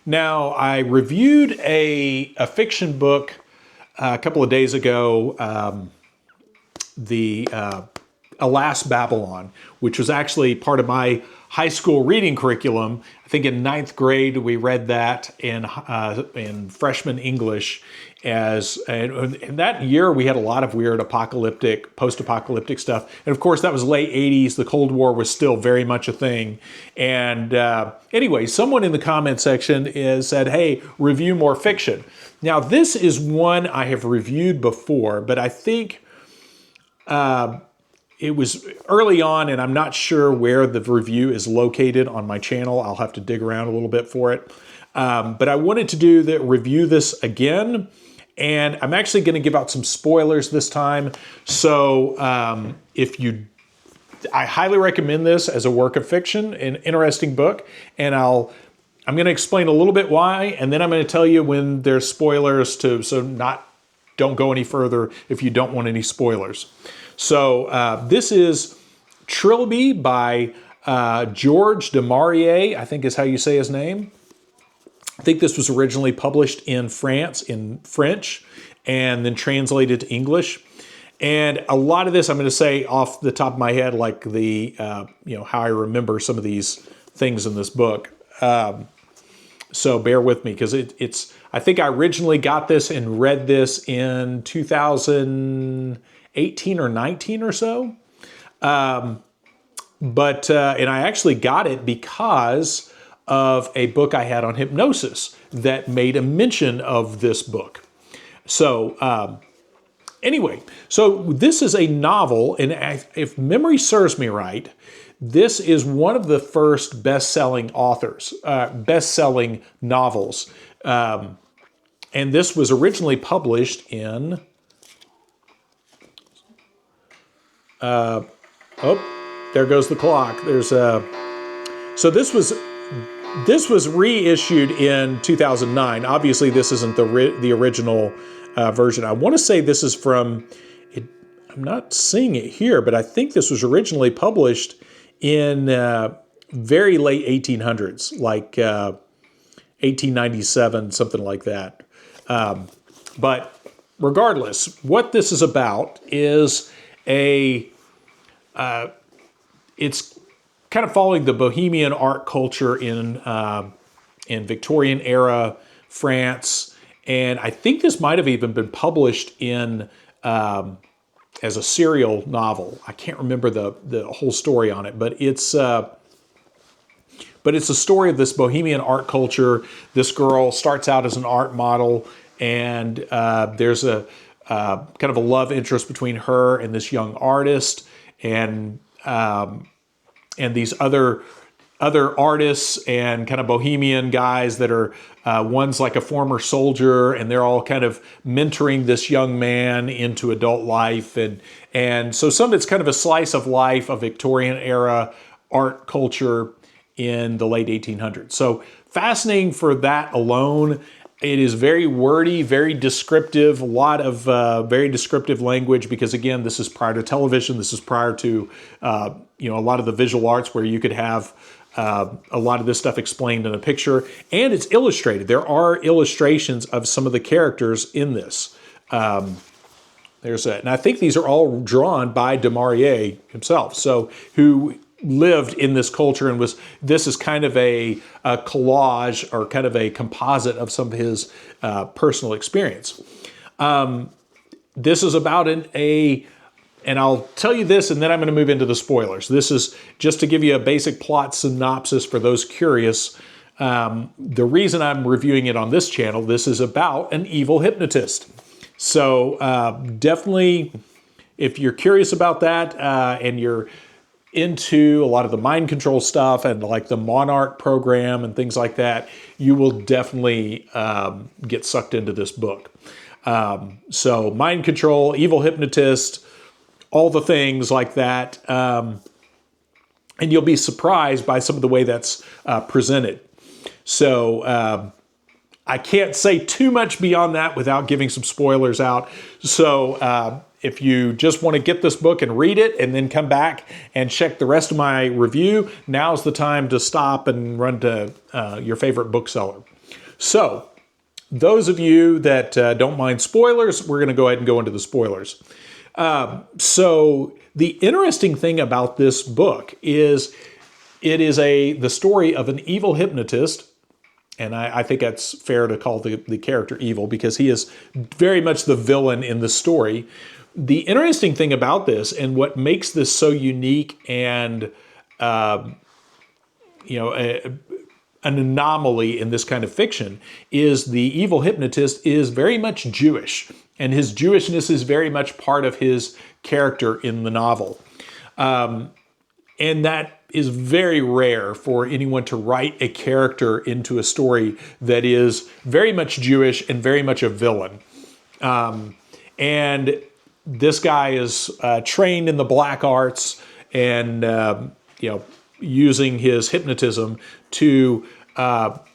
Now, I reviewed a fiction book a couple of days ago, the Alas Babylon, which was actually part of my high school reading curriculum. I think in ninth grade we read that in freshman English. And that year we had a lot of weird apocalyptic, post-apocalyptic stuff. And of course that was late 80s. The Cold War was still very much a thing. And anyway, someone in the comment section said, hey, review more fiction. Now this is one I have reviewed before, but I think it was early on, and I'm not sure where the review is located on my channel. I'll have to dig around a little bit for it. But I wanted to review this again, and I'm actually going to give out some spoilers this time. So I highly recommend this as a work of fiction, an interesting book, and I'm going to explain a little bit why, and then I'm going to tell you when there's spoilers don't go any further if you don't want any spoilers. So this is Trilby by George de Maurier, I think is how you say his name. I think this was originally published in France in French and then translated to English. And a lot of this I'm going to say off the top of my head, like how I remember some of these things in this book. So bear with me, because I think I originally got this and read this in 2018 or 19 or so. And I actually got it because of a book I had on hypnosis that made a mention of this book. So anyway, so this is a novel, and if memory serves me right, this is one of the first best-selling authors, best-selling novels. And this was originally published in... oh, there goes the clock. So this was reissued in 2009. Obviously, this isn't the original version. I want to say this is from... I'm not seeing it here, but I think this was originally published in very late 1800s, like 1897, something like that. But regardless, what this is about is it's kind of following the Bohemian art culture in Victorian era France, and I think this might have even been published in as a serial novel. I can't remember the whole story on it, but it's a story of this Bohemian art culture. This girl starts out as an art model, and there's a kind of a love interest between her and this young artist, and these other artists and kind of bohemian guys that are, one's like a former soldier, and they're all kind of mentoring this young man into adult life. And so some of it's kind of a slice of life of Victorian era art culture in the late 1800s. So fascinating for that alone. It is very wordy, very descriptive, a lot of very descriptive language, because again, this is prior to television. This is prior to, a lot of the visual arts where you could have a lot of this stuff explained in a picture, and it's illustrated. There are illustrations of some of the characters in this. And I think these are all drawn by de Maurier himself, who lived in this culture, and this is kind of a collage or kind of a composite of some of his personal experience. This is about and I'll tell you this, and then I'm going to move into the spoilers. This is just to give you a basic plot synopsis for those curious. The reason I'm reviewing it on this channel, this is about an evil hypnotist. So definitely, if you're curious about that and you're into a lot of the mind control stuff and like the Monarch program and things like that, you will definitely get sucked into this book. So mind control, evil hypnotist, all the things like that. And you'll be surprised by some of the way that's presented. So I can't say too much beyond that without giving some spoilers out. So if you just want to get this book and read it and then come back and check the rest of my review, now's the time to stop and run to your favorite bookseller. So, those of you that don't mind spoilers, we're going to go ahead and go into the spoilers. So, the interesting thing about this book is it is the story of an evil hypnotist. And I think that's fair to call the character evil because he is very much the villain in the story. The interesting thing about this and what makes this so unique and an anomaly in this kind of fiction is the evil hypnotist is very much Jewish, and his Jewishness is very much part of his character in the novel. And that is very rare for anyone to write a character into a story that is very much Jewish and very much a villain. And this guy is trained in the black arts and, using his hypnotism to,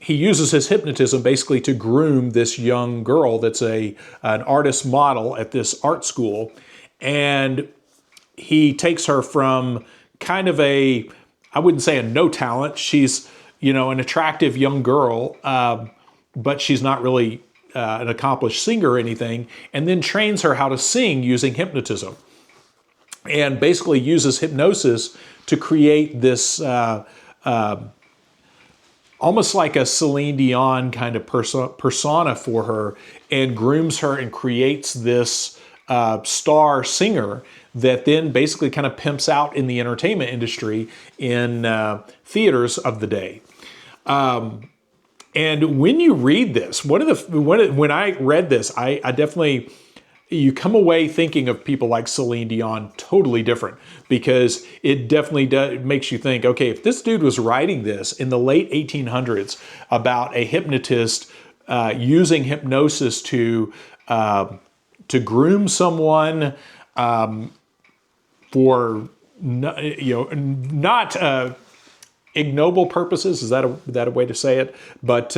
he uses his hypnotism basically to groom this young girl that's an artist model at this art school. And he takes her from kind of I wouldn't say a no talent. She's, an attractive young girl, but she's not really an accomplished singer or anything, and then trains her how to sing using hypnotism. And basically uses hypnosis to create this almost like a Celine Dion kind of persona for her, and grooms her and creates this star singer that then basically kind of pimps out in the entertainment industry in theaters of the day. And when you read this, when I read this, I definitely, you come away thinking of people like Celine Dion totally different, because it definitely makes you think, okay, if this dude was writing this in the late 1800s about a hypnotist using hypnosis to groom someone for not ignoble purposes, is that a way to say it? But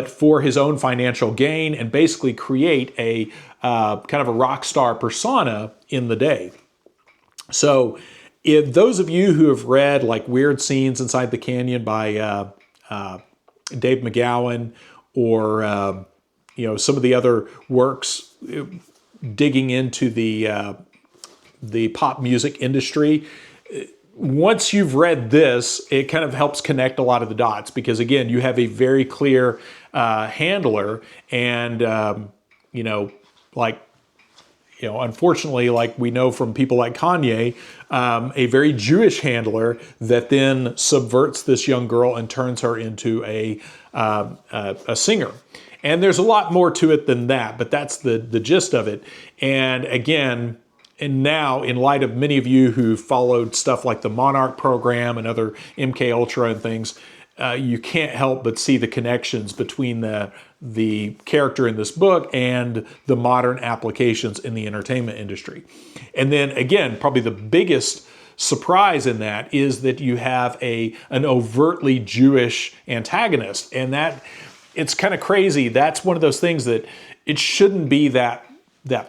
for his own financial gain, and basically create a kind of a rock star persona in the day. So, if those of you who have read like Weird Scenes Inside the Canyon by Dave McGowan, or some of the other works digging into the pop music industry, once you've read this, it kind of helps connect a lot of the dots, because again, you have a very clear handler, and unfortunately, like we know from people like Kanye, a very Jewish handler that then subverts this young girl and turns her into a singer. And there's a lot more to it than that, but that's the gist of it. And again, and now, in light of many of you who followed stuff like the Monarch program and other MK Ultra and things, you can't help but see the connections between the character in this book and the modern applications in the entertainment industry. And then again, probably the biggest surprise in that is that you have an overtly Jewish antagonist, and that it's kind of crazy. That's one of those things that it shouldn't be that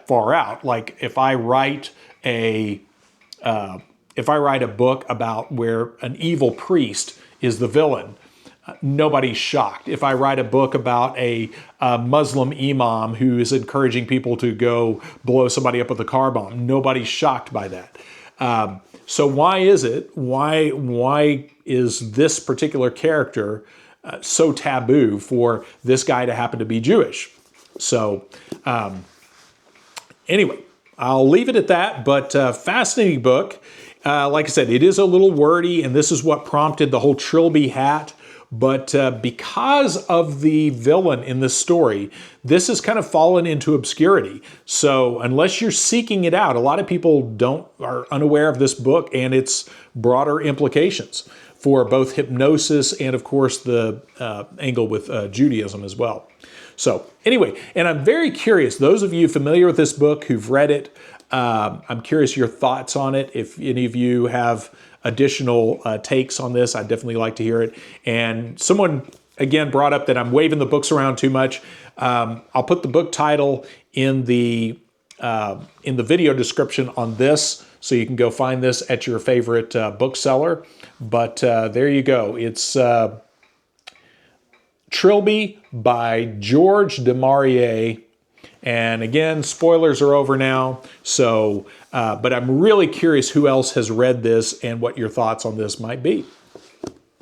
far out. Like if I write a book about where an evil priest is the villain, nobody's shocked. If I write a book about a Muslim imam who is encouraging people to go blow somebody up with a car bomb, nobody's shocked by that. So why is it? Why is this particular character so taboo for this guy to happen to be Jewish? So anyway, I'll leave it at that, but fascinating book. Like I said, it is a little wordy, and this is what prompted the whole Trilby hat. But because of the villain in this story, this has kind of fallen into obscurity. So unless you're seeking it out, a lot of people are unaware of this book and its broader implications for both hypnosis and, of course, the angle with Judaism as well. So anyway, and I'm very curious, those of you familiar with this book who've read it, I'm curious your thoughts on it. If any of you have additional takes on this, I'd definitely like to hear it. And someone, again, brought up that I'm waving the books around too much. I'll put the book title in the video description on this, so you can go find this at your favorite bookseller. But there you go. It's Trilby by George de Maurier. And again, spoilers are over now. So, but I'm really curious who else has read this and what your thoughts on this might be.